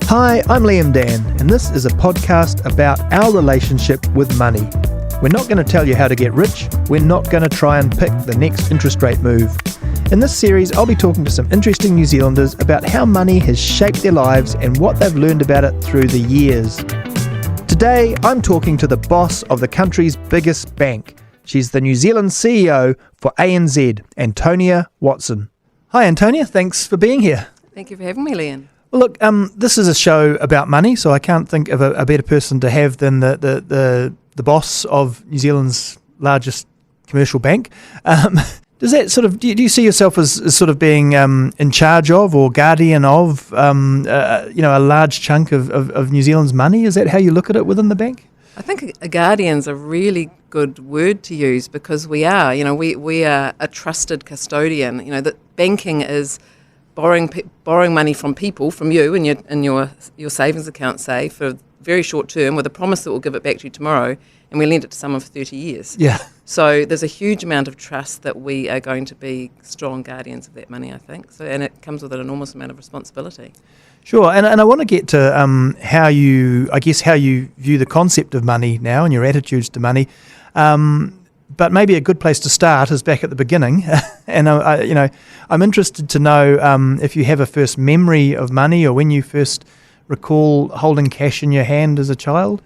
Hi, I'm Liam Dann, and this is a podcast about our relationship with money. We're not going to tell you how to get rich. We're not going to try and pick the next interest rate move. In this series, I'll be talking to some interesting New Zealanders about how money has shaped their lives and what they've learned about it through the years. Today, I'm talking to the boss of the country's biggest bank. She's the New Zealand CEO for ANZ, Antonia Watson. Hi, Antonia. Thanks for being here. Thank you for having me, Liam. Well, look, this is a show about money, so I can't think of a better person to have than the boss of New Zealand's largest commercial bank. Does that sort of do you see yourself as sort of being in charge of or guardian of a large chunk of New Zealand's money? Is that how you look at it within the bank? I think a guardian's a really good word to use because we are. We are a trusted custodian. That banking is borrowing money from people, from you in your savings account, say, for a very short term with a promise that we'll give it back to you tomorrow, and we lend it to someone for 30 years. Yeah. So there's a huge amount of trust that we are going to be strong guardians of that money, I think. So, and it comes with an enormous amount of responsibility. Sure, and I want to get to how you view the concept of money now and your attitudes to money. But maybe a good place to start is back at the beginning, and I'm interested to know if you have a first memory of money or when you first recall holding cash in your hand as a child.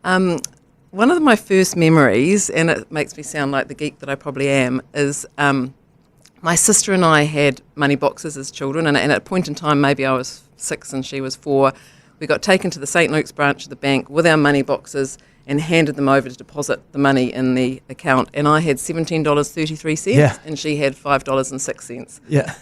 One of my first memories, and it makes me sound like the geek that I probably am, is my sister and I had money boxes as children, and at a point in time, maybe I was 6 and she was 4, we got taken to the St. Luke's branch of the bank with our money boxes and handed them over to deposit the money in the account. And I had $17.33 and she had $5.06. Yeah.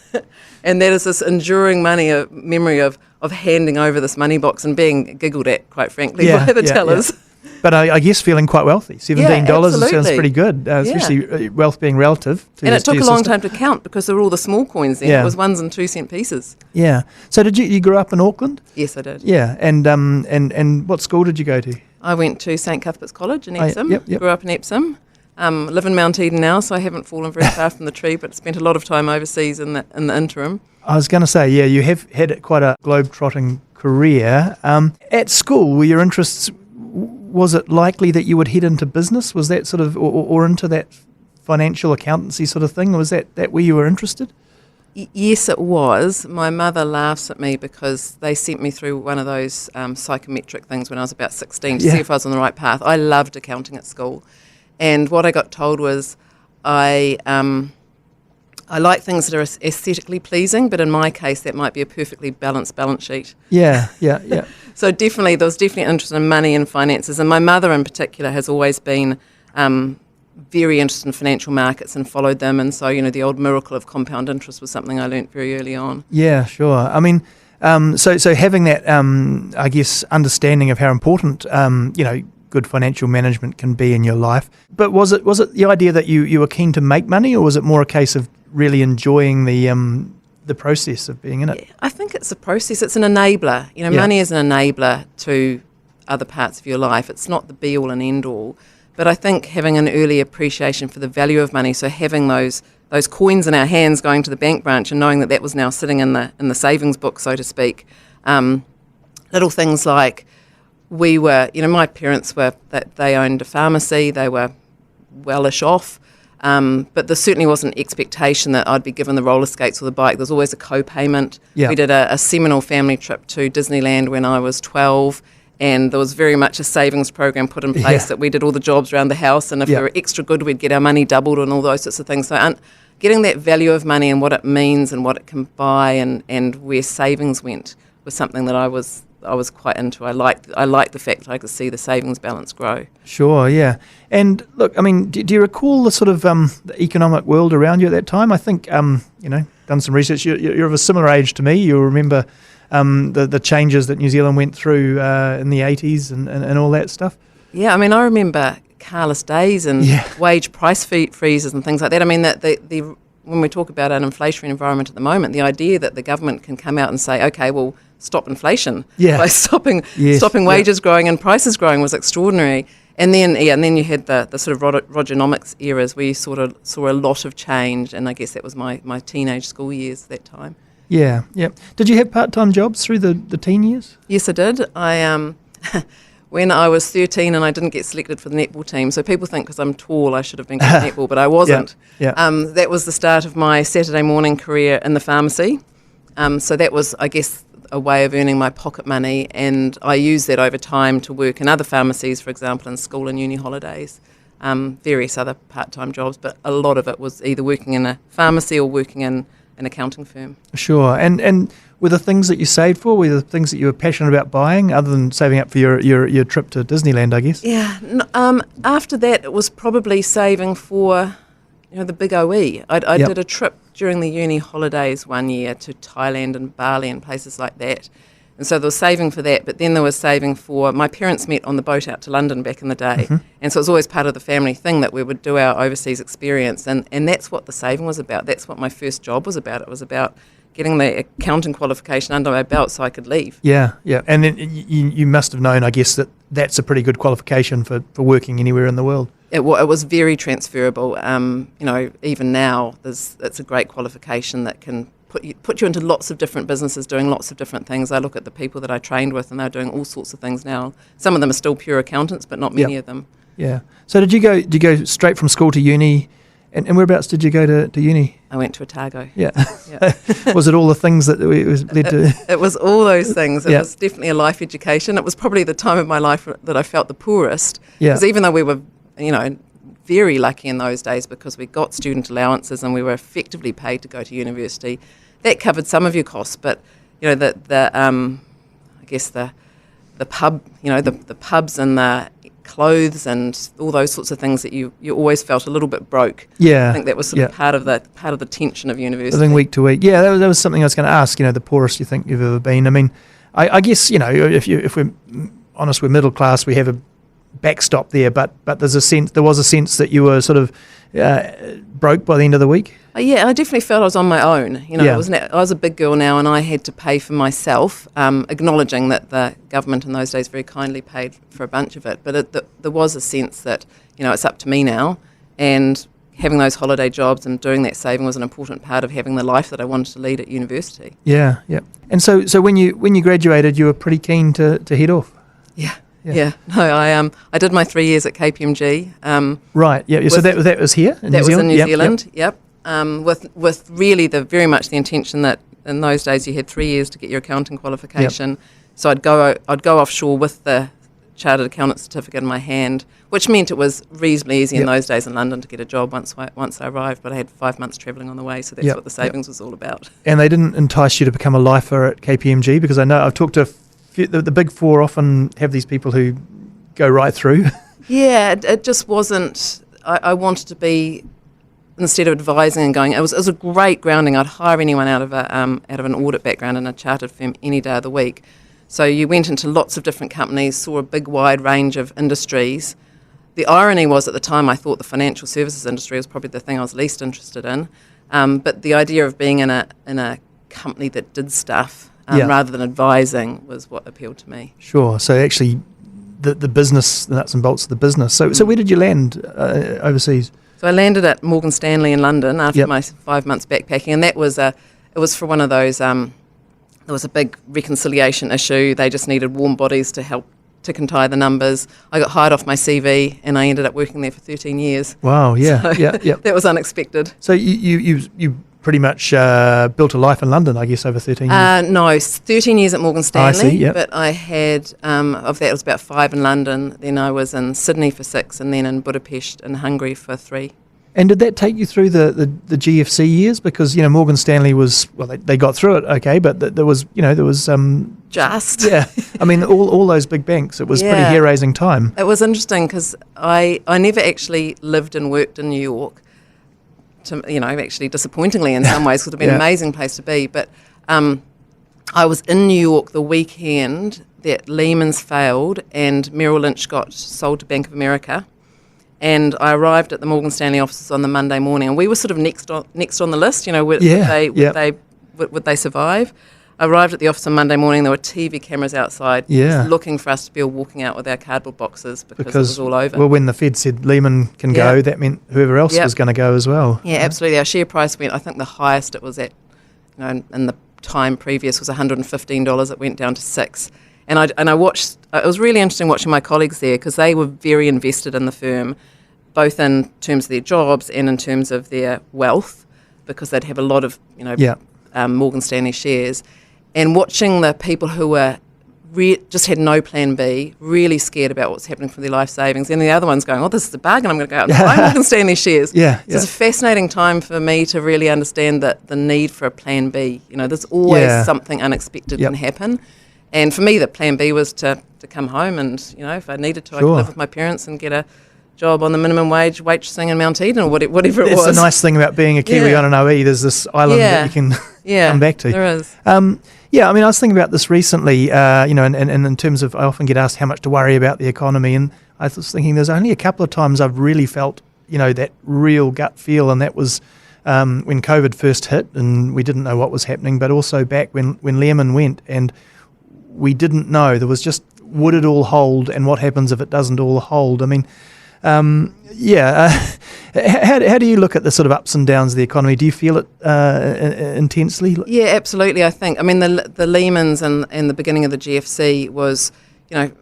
And that is this enduring memory of handing over this money box and being giggled at, quite frankly, by the tellers. Yeah. But I guess feeling quite wealthy. $17 sounds pretty good, especially wealth being relative. And it took a long time to count because there were all the small coins then. Yeah. It was 1 and 2 cent pieces. Yeah. So did you grew up in Auckland? Yes, I did. Yeah. And what school did you go to? I went to St. Cuthbert's College in Epsom. Yep. Grew up in Epsom. Live in Mount Eden now, so I haven't fallen very far from the tree, but spent a lot of time overseas in the interim. I was going to say, you have had quite a globe-trotting career. At school, were your interests, was it likely that you would head into business? Was that sort of, or into that financial accountancy sort of thing? Was that where you were interested? Yes, it was. My mother laughs at me because they sent me through one of those psychometric things when I was about 16 to see if I was on the right path. I loved accounting at school. And what I got told was I like things that are aesthetically pleasing, but in my case, that might be a perfectly balanced balance sheet. Yeah. So there was definitely interest in money and finances. And my mother in particular has always been very interested in financial markets and followed them. And so, the old miracle of compound interest was something I learnt very early on. Yeah, sure. I mean, so having that, I guess, understanding of how important, good financial management can be in your life. But was it the idea that you were keen to make money, or was it more a case of really enjoying the process of being in it? Yeah, I think it's a process. It's an enabler. Money is an enabler to other parts of your life. It's not the be-all and end-all. But I think having an early appreciation for the value of money, so having those coins in our hands going to the bank branch and knowing that was now sitting in the savings book, so to speak, little things like we were, my parents they owned a pharmacy, they were wellish off, but there certainly wasn't expectation that I'd be given the roller skates or the bike. There was always a co-payment. Yeah. We did a seminal family trip to Disneyland when I was 12, and there was very much a savings program put in place that we did all the jobs around the house, and if we were extra good, we'd get our money doubled and all those sorts of things. So getting that value of money and what it means and what it can buy and where savings went was something that I was quite into. I liked the fact that I could see the savings balance grow. Sure, yeah. And look, I mean, do you recall the sort of the economic world around you at that time? I think, done some research. You're of a similar age to me. You'll remember the changes that New Zealand went through in the 80s and all that stuff. Yeah, I mean, I remember carless days and wage price freezes and things like that. I mean, that when we talk about an inflationary environment at the moment, the idea that the government can come out and say, okay, well, stop inflation by stopping wages growing and prices growing was extraordinary. And then you had the sort of Rogernomics eras where you sort of saw a lot of change, and I guess that was my teenage school years at that time. Yeah, yeah. Did you have part-time jobs through the teen years? Yes, I did. When I was 13 and I didn't get selected for the netball team, so people think because I'm tall I should have been good at netball, but I wasn't. Yeah. That was the start of my Saturday morning career in the pharmacy. So that was, I guess, a way of earning my pocket money, and I used that over time to work in other pharmacies, for example, in school and uni holidays, various other part-time jobs, but a lot of it was either working in a pharmacy or working in an accounting firm. Sure. And were the things that you saved for, were the things that you were passionate about buying, other than saving up for your trip to Disneyland, I guess? Yeah. After that, it was probably saving for, the big OE. I did a trip during the uni holidays one year to Thailand and Bali and places like that. And so there was saving for that, but then there was saving for, my parents met on the boat out to London back in the day. Mm-hmm. And so it was always part of the family thing that we would do our overseas experience. And that's what the saving was about. That's what my first job was about. It was about getting the accounting qualification under my belt so I could leave. Yeah, yeah. And then you must have known, I guess, that that's a pretty good qualification for working anywhere in the world. It was very transferable. Even now, it's a great qualification that can put you into lots of different businesses doing lots of different things. I look at the people that I trained with and they're doing all sorts of things now. Some of them are still pure accountants, but not many of them. Yeah. So did you go straight from school to uni? And whereabouts did you go to uni? I went to Otago. Yeah. Was it all the things that led to? It was all those things. It was definitely a life education. It was probably the time of my life that I felt the poorest. Because even though we were, very lucky in those days because we got student allowances and we were effectively paid to go to university, that covered some of your costs. But the pub, the pubs and the clothes and all those sorts of things that you always felt a little bit broke. Yeah, I think that was sort of part of the tension of university. Living week to week. Yeah, that was something I was going to ask. The poorest you think you've ever been. I mean, I guess if we're honest, we're middle class. We have a backstop there, but there was a sense that you were sort of broke by the end of the week. Yeah, I definitely felt I was on my own. I was a big girl now, and I had to pay for myself, acknowledging that the government in those days very kindly paid for a bunch of it. But there was a sense that it's up to me now, and having those holiday jobs and doing that saving was an important part of having the life that I wanted to lead at university. Yeah, yeah. And so when you graduated, you were pretty keen to head off. Yeah. No, I did my 3 years at KPMG. Right. Yeah. So that was here in New Zealand? That was in New Zealand. Yep. With really very much the intention that in those days you had 3 years to get your accounting qualification. Yep. So I'd go offshore with the chartered accountant certificate in my hand, which meant it was reasonably easy in those days in London to get a job once I arrived. But I had 5 months travelling on the way, so that's what the savings was all about. And they didn't entice you to become a lifer at KPMG, because I know I've talked to the big four often have these people who go right through. Yeah, it just wasn't. I wanted to be, instead of advising and going, it was a great grounding. I'd hire anyone out of an audit background in a chartered firm any day of the week. So you went into lots of different companies, saw a big wide range of industries. The irony was at the time I thought the financial services industry was probably the thing I was least interested in. But the idea of being in a company that did stuff rather than advising was what appealed to me. Sure. So actually the business, the nuts and bolts of the business. So where did you land overseas? So I landed at Morgan Stanley in London after my 5 months backpacking, and that was it was for one of those. There was a big reconciliation issue. They just needed warm bodies to help tick and tie the numbers. I got hired off my CV, and I ended up working there for 13 years. Wow! Yeah, so that was unexpected. So you pretty much built a life in London, I guess, over 13 years? No, 13 years at Morgan Stanley. I see, yep. But I had, of that, it was about 5 in London. Then I was in Sydney for 6, and then in Budapest and Hungary for 3. And did that take you through the GFC years? Because, Morgan Stanley was, well, they got through it, okay, but there was. Just. Yeah. I mean, all those big banks, it was pretty hair-raising time. It was interesting because I never actually lived and worked in New York. Actually disappointingly in some ways, it would have been an amazing place to be. But I was in New York the weekend that Lehman's failed and Merrill Lynch got sold to Bank of America. And I arrived at the Morgan Stanley offices on the Monday morning, and we were sort of next on the list. Would they survive? I arrived at the office on Monday morning. There were TV cameras outside, just looking for us to be all walking out with our cardboard boxes because it was all over. Well, when the Fed said Lehman can go, that meant whoever else was going to go as well. Yeah, absolutely. Our share price went, I think, the highest it was at, in the time previous was $115. It went down to $6. And I watched. It was really interesting watching my colleagues there because they were very invested in the firm, both in terms of their jobs and in terms of their wealth, because they'd have a lot of Morgan Stanley shares. And watching the people who were just had no plan B, really scared about what's happening for their life savings, and the other one's going, "Oh, this is a bargain! I'm going to go out and buy Morgan Stanley shares." So it's a fascinating time for me to really understand that the need for a plan B. There's always something unexpected can happen. And for me, the plan B was to come home and, if I needed to, I could live with my parents and get a job on the minimum wage waitressing in Mount Eden or whatever it was. It's a nice thing about being a Kiwi on an OE. There's this island that you can come back to. There is. I was thinking about this recently, and in terms of, I often get asked how much to worry about the economy, and I was thinking there's only a couple of times I've really felt, that real gut feel, and that was when COVID first hit and we didn't know what was happening, but also back when Liam went and we didn't know. There was just, would it all hold, and what happens if it doesn't all hold? I mean, how do you look at the sort of ups and downs of the economy? Do you feel it intensely? Yeah, absolutely. I think. I mean, the Lehmans and the beginning of the GFC was,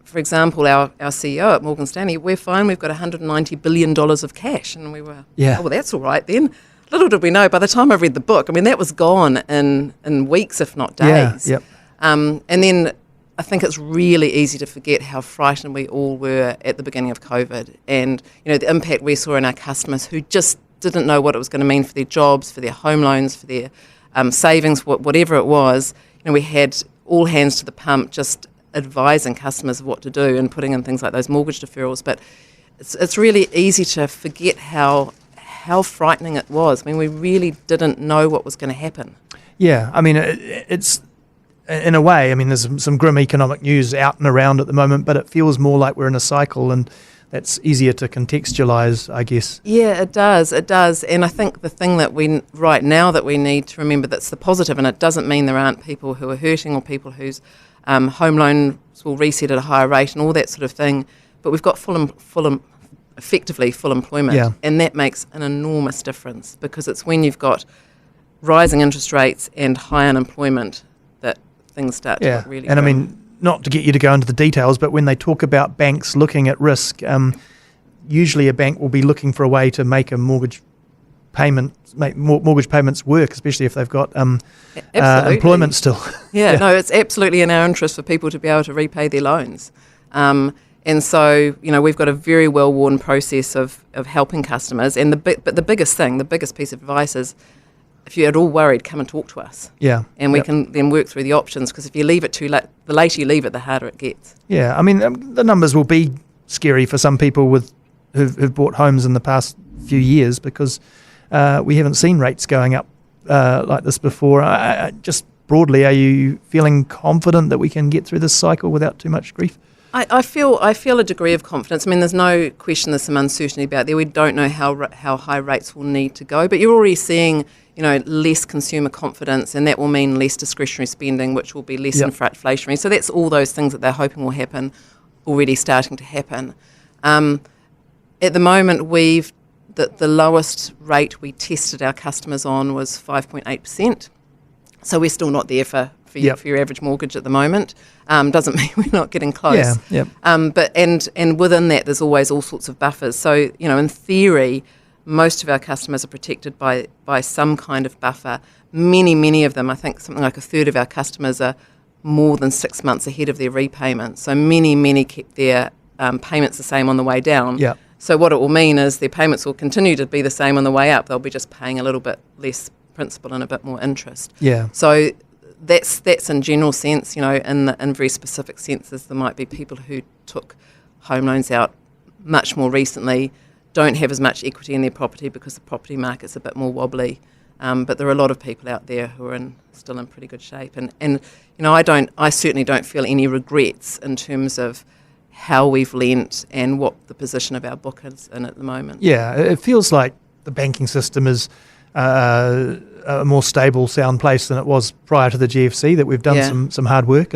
for example, our CEO at Morgan Stanley, we're fine. We've got $190 billion of cash, and we were, oh, well, that's all right then. Little did we know, by the time I read the book, I mean, that was gone in weeks, if not days. Yeah, yep. And then I think it's really easy to forget how frightened we all were at the beginning of COVID, and the impact we saw in our customers who just didn't know what it was going to mean for their jobs, for their home loans, for their savings, whatever it was. We had all hands to the pump, just advising customers of what to do and putting in things like those mortgage deferrals. But it's really easy to forget how frightening it was. I mean, we really didn't know what was going to happen. Yeah, I mean, it's. In a way, I mean, there's some grim economic news out and around at the moment, but it feels more like we're in a cycle, and that's easier to contextualise, I guess. Yeah, it does. And I think the thing that we need to remember that's the positive, and it doesn't mean there aren't people who are hurting or people whose home loans will reset at a higher rate and all that sort of thing, but we've got effectively full employment, and that makes an enormous difference, because it's when you've got rising interest rates and high unemployment that things start to look really and grim. I mean, not to get you to go into the details, but when they talk about banks looking at risk, usually a bank will be looking for a way to make a mortgage payments work, especially if they've got employment still. No, it's absolutely in our interest for people to be able to repay their loans. And so, we've got a very well-worn process of helping customers. And the biggest piece of advice is, if you're at all worried, come and talk to us. Yeah. And we can then work through the options, because if you leave it too late, the later you leave it, the harder it gets. Yeah, I mean, the numbers will be scary for some people who've bought homes in the past few years, because we haven't seen rates going up like this before. Just broadly, are you feeling confident that we can get through this cycle without too much grief? I feel a degree of confidence. I mean, there's no question there's some uncertainty about there. We don't know how high rates will need to go, but you're already seeing, less consumer confidence, and that will mean less discretionary spending, which will be less inflationary. So that's all those things that they're hoping will happen already starting to happen. At the moment, the lowest rate we tested our customers on was 5.8%. So we're still not there for your average mortgage at the moment. Doesn't mean we're not getting close. But within that, there's always all sorts of buffers. So, in theory, most of our customers are protected by some kind of buffer. Many of them, I think something like a third of our customers are more than 6 months ahead of their repayment. So many keep their payments the same on the way down. So what it will mean is their payments will continue to be the same on the way up. They'll be just paying a little bit less principal and a bit more interest. So that's in general sense. In very specific senses, there might be people who took home loans out much more recently, don't have as much equity in their property because the property market's a bit more wobbly. But there are a lot of people out there who are still in pretty good shape. And I certainly don't feel any regrets in terms of how we've lent and what the position of our book is in at the moment. Yeah, it feels like the banking system is a more stable, sound place than it was prior to the GFC, that we've done some hard work.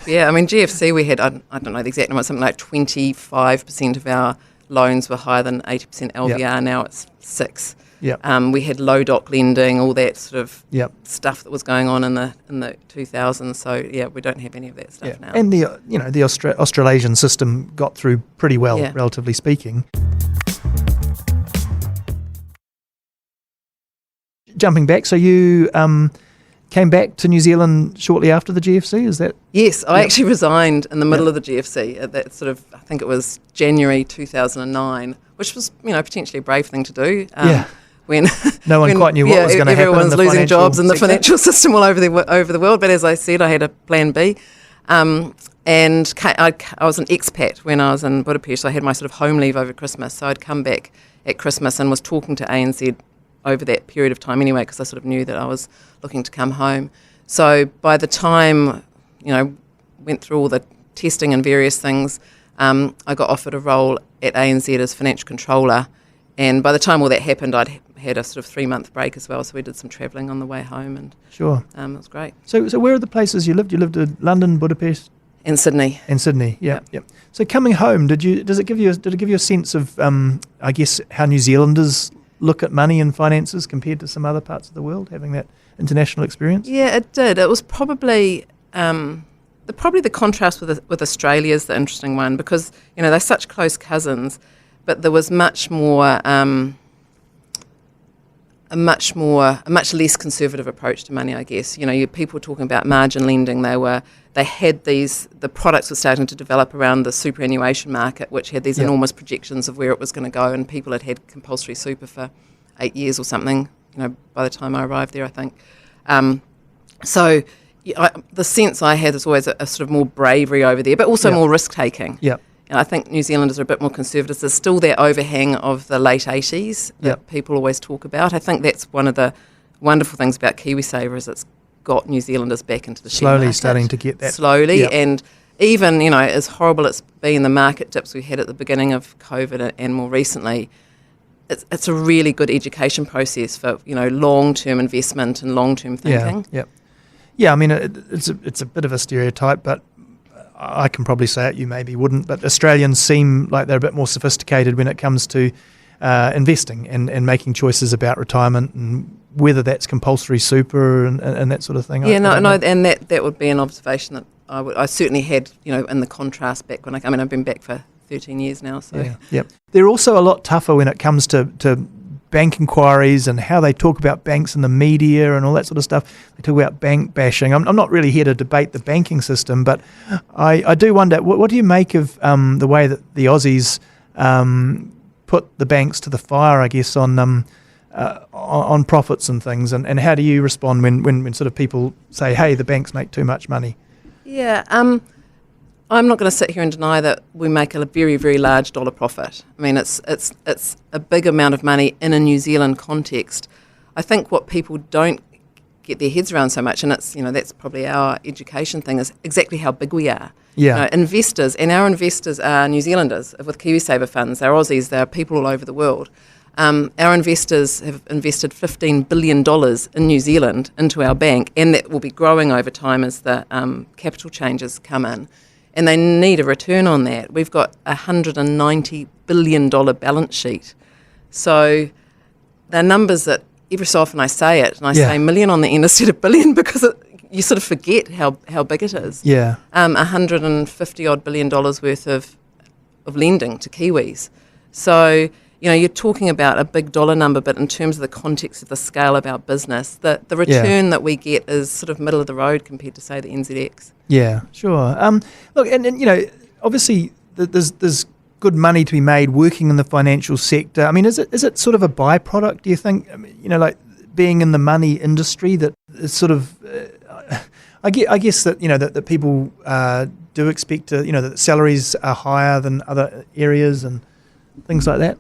Yeah, I mean, GFC, we had, I don't know the exact number, something like 25% of our loans were higher than 80% LVR. Now it's 6%. Yep. We had low doc lending, all that sort of Yep. stuff that was going on in the 2000s. So yeah, we don't have any of that stuff now. And the Australasian system got through pretty well, Yeah. relatively speaking. Jumping back, so you came back to New Zealand shortly after the GFC, is that? Yes, I Yep. actually resigned in the middle Yep. of the GFC at that sort of, I think it was January 2009, which was, potentially a brave thing to do. Yeah. When No one quite knew what was going to happen in everyone's the losing financial jobs in the sector. financial system all over the world. But as I said, I had a plan B. And I was an expat when I was in Budapest. So I had my sort of home leave over Christmas. So I'd come back at Christmas and was talking to ANZ over that period of time anyway, because I sort of knew that I was looking to come home. So by the time, went through all the testing and various things, I got offered a role at ANZ as financial controller. And by the time all that happened, I'd had a sort of 3-month break as well. So we did some travelling on the way home, and Sure. it was great. So where are the places you lived? You lived in London, Budapest, In Sydney. and Sydney. Yeah. Yep. So coming home, did it give you a sense of, I guess, how New Zealanders look at money and finances compared to some other parts of the world, having that international experience? Yeah, it did. It was probably the contrast with Australia is the interesting one, because they're such close cousins, but there was much less conservative approach to money, I guess. You people talking about margin lending. They had the products were starting to develop around the superannuation market, which had these Yep. enormous projections of where it was going to go, and people had compulsory super for 8 years or something. By the time I arrived there, I think. The sense I had is always a sort of more bravery over there, but also Yep. more risk taking. Yeah. And I think New Zealanders are a bit more conservative. There's still that overhang of the late 80s that Yep. people always talk about. I think that's one of the wonderful things about KiwiSaver is it's got New Zealanders back into the share Slowly market. starting to get that. Slowly, Yep. and even, as horrible it's been, the market dips we had at the beginning of COVID and more recently, it's a really good education process for, long-term investment and long-term thinking. Yeah. Yeah, I mean, it's a bit of a stereotype, but I can probably say it, you maybe wouldn't, but Australians seem like they're a bit more sophisticated when it comes to investing and making choices about retirement and whether that's compulsory super and that sort of thing. Yeah, I don't know. and that would be an observation that I certainly had, in the contrast back when I've been back for 13 years now. So Yeah, yep. They're also a lot tougher when it comes to bank inquiries and how they talk about banks in the media and all that sort of stuff. They talk about bank bashing. I'm not really here to debate the banking system, but I do wonder, what do you make of the way that the Aussies put the banks to the fire, I guess, on profits and things, and how do you respond when sort of people say, hey, the banks make too much money? Yeah, I'm not going to sit here and deny that we make a very, very large dollar profit. I mean, it's a big amount of money in a New Zealand context. I think what people don't get their heads around so much, and it's that's probably our education thing, is exactly how big we are. Yeah. Investors, and our investors are New Zealanders with KiwiSaver funds. They're Aussies. They're people all over the world. Our investors have invested $15 billion in New Zealand into our bank, and that will be growing over time as the capital changes come in. And they need a return on that. We've got a $190 billion balance sheet. So they're numbers that every so often I say it, and I say million on the end instead of billion, because you sort of forget how big it is. Yeah. $150 billion worth of lending to Kiwis. So, you're talking about a big dollar number, but in terms of the context of the scale of our business, the return that we get is sort of middle of the road compared to, say, the NZX. Yeah, sure. Look, and obviously there's good money to be made working in the financial sector. I mean, is it sort of a byproduct, do you think? I mean, like being in the money industry that is sort of, I guess that, that people do expect to, that salaries are higher than other areas and things like that?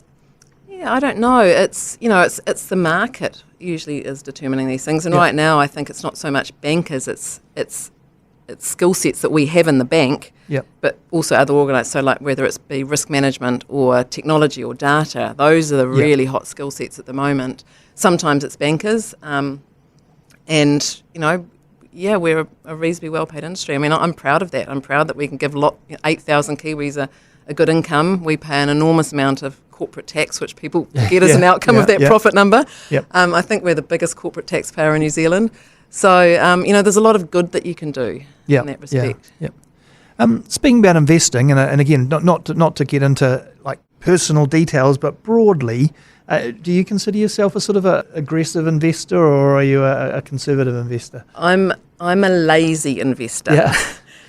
Yeah, I don't know. It's it's the market usually is determining these things, and right now I think it's not so much bankers. It's skill sets that we have in the bank, but also other organised. So like whether it's be risk management or technology or data, those are the really hot skill sets at the moment. Sometimes it's bankers, and we're a reasonably well paid industry. I mean, I'm proud of that. I'm proud that we can give 8,000 Kiwis a good income. We pay an enormous amount of corporate tax, which people get as an outcome of that profit number. Yep. I think we're the biggest corporate taxpayer in New Zealand. So, there's a lot of good that you can do in that respect. Yeah. Speaking about investing, and again, not to get into like personal details, but broadly, do you consider yourself a sort of a aggressive investor, or are you a conservative investor? I'm a lazy investor,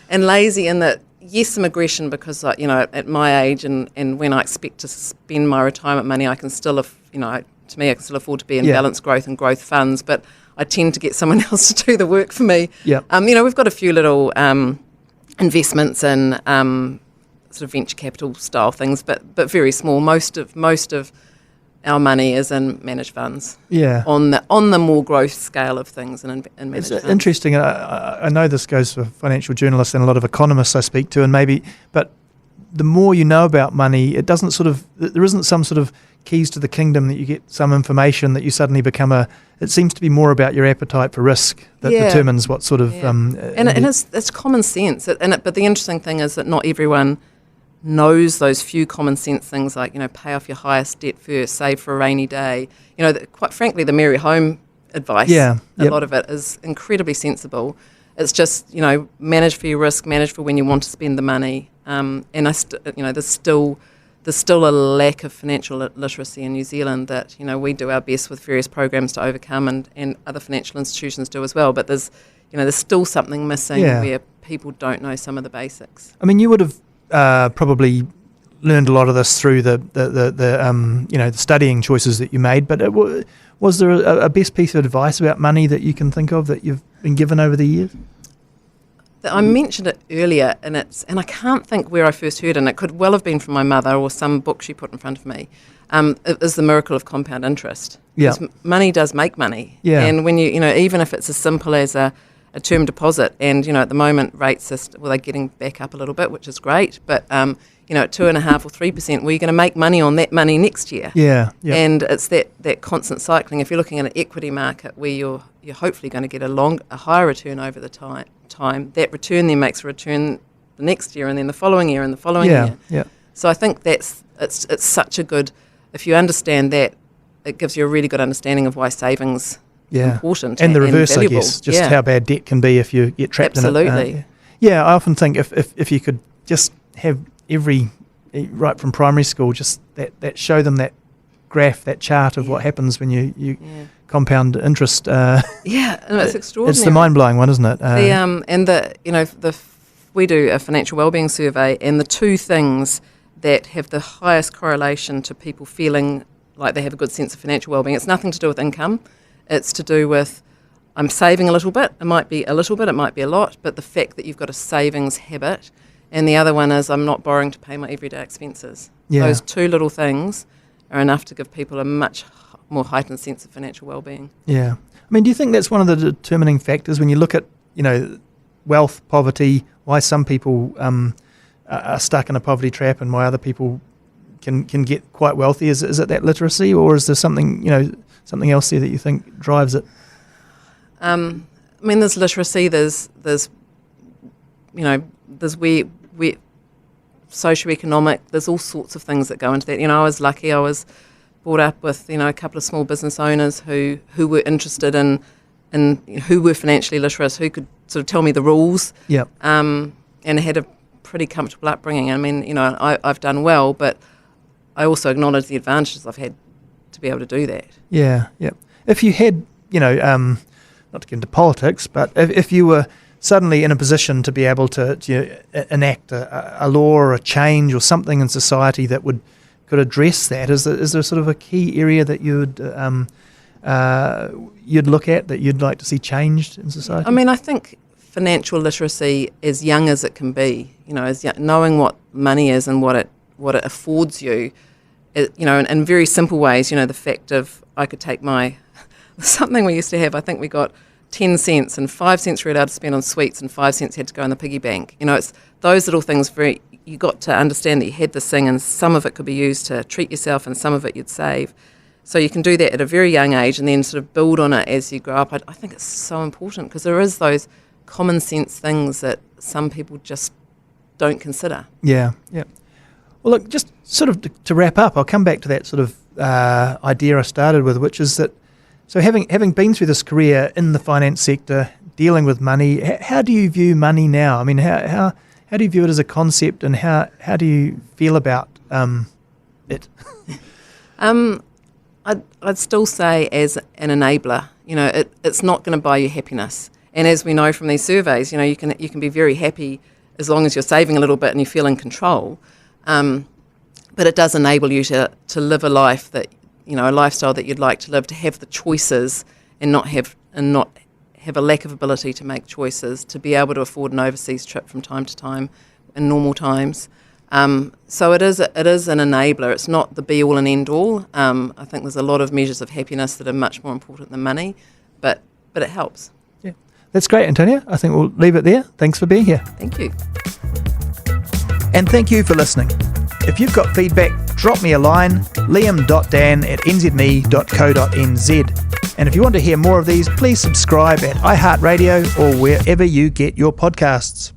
and lazy in that, yes, some aggression because at my age and when I expect to spend my retirement money, I can still I can still afford to be in balanced growth and growth funds, but I tend to get someone else to do the work for me. Yeah. We've got a few little investments in sort of venture capital style things, but very small. Most of our money is in managed funds. Yeah. On the more growth scale of things and in managed funds. Interesting. I know this goes for financial journalists and a lot of economists I speak to, but the more you know about money, it doesn't there isn't some sort of keys to the kingdom that you get some information that you suddenly become it seems to be more about your appetite for risk that determines what sort of... and it's common sense. But the interesting thing is that not everyone knows those few common sense things like, pay off your highest debt first, save for a rainy day. Quite frankly, the Mary Home advice, a lot of it is incredibly sensible. It's just, manage for your risk, manage for when you want to spend the money. And there's still a lack of financial literacy in New Zealand that, we do our best with various programs to overcome, and other financial institutions do as well. But there's still something missing where people don't know some of the basics. I mean, you would have probably learned a lot of this through the studying choices that you made. But was there a best piece of advice about money that you can think of that you've been given over the years? I mentioned it earlier, and I can't think where I first heard it, and it could well have been from my mother or some book she put in front of me. It is the miracle of compound interest. Yeah. Money does make money. Yeah. And when even if it's as simple as a term deposit, and at the moment rates they're getting back up a little bit, which is great, but at 2.5% or 3%, you're going to make money on that money next year. Yeah. And it's that constant cycling. If you're looking at an equity market where you're hopefully going to get a higher return over the time, that return then makes a return the next year, and then the following year, and the following year. Yeah. So I think it's such a good, if you understand that, it gives you a really good understanding of why savings important and the reverse, I guess, just how bad debt can be if you get trapped in it. Absolutely. I often think if you could just have right from primary school, just that show them that graph, that chart of what happens when you compound interest. And it's extraordinary. It's the mind-blowing one, isn't it? We do a financial wellbeing survey, and the two things that have the highest correlation to people feeling like they have a good sense of financial wellbeing, it's nothing to do with income. It's to do with, I'm saving a little bit. It might be a little bit, it might be a lot, but the fact that you've got a savings habit. And the other one is, I'm not borrowing to pay my everyday expenses. Yeah. Those two little things are enough to give people a much more heightened sense of financial well-being. Yeah. I mean, do you think that's one of the determining factors when you look at, wealth, poverty, why some people are stuck in a poverty trap and why other people can get quite wealthy? Is it that literacy, or is there something else there that you think drives it? There's literacy, there's where socioeconomic, there's all sorts of things that go into that. I was lucky, I was brought up with, a couple of small business owners who were interested in who were financially literate, who could sort of tell me the rules. Yep. And had a pretty comfortable upbringing. I mean, I've done well, but I also acknowledge the advantages I've had to be able to do that. Yeah, yeah. If you had, not to get into politics, but if you were suddenly in a position to be able to enact a law or a change or something in society that could address that, is there sort of a key area that you'd look at that you'd like to see changed in society? I mean, I think financial literacy, as young as it can be, knowing what money is and what it affords you, in very simple ways. The fact of I could take something we used to have. I think we got 10 cents and 5 cents we were allowed to spend on sweets and 5 cents had to go in the piggy bank. It's those little things. You got to understand that you had this thing, and some of it could be used to treat yourself, and some of it you'd save. So you can do that at a very young age, and then sort of build on it as you grow up. I think it's so important because there is those common sense things that some people just don't consider. Yeah, yeah. Well, look, just sort of to wrap up, I'll come back to that sort of idea I started with, which is that, so having been through this career in the finance sector, dealing with money, how do you view money now? I mean, how do you view it as a concept, and how do you feel about it? I'd still say as an enabler, it's not going to buy you happiness. And as we know from these surveys, you can be very happy as long as you're saving a little bit and you feel in control. But it does enable you to live a life that, a lifestyle that you'd like to live, to have the choices and not have a lack of ability to make choices, to be able to afford an overseas trip from time to time in normal times. So it is an enabler. It's not the be all and end all. I think there's a lot of measures of happiness that are much more important than money, but it helps. Yeah, that's great, Antonia. I think we'll leave it there. Thanks for being here. Thank you. And thank you for listening. If you've got feedback, drop me a line, liam.dann@nzherald.co.nz. And if you want to hear more of these, please subscribe at iHeartRadio or wherever you get your podcasts.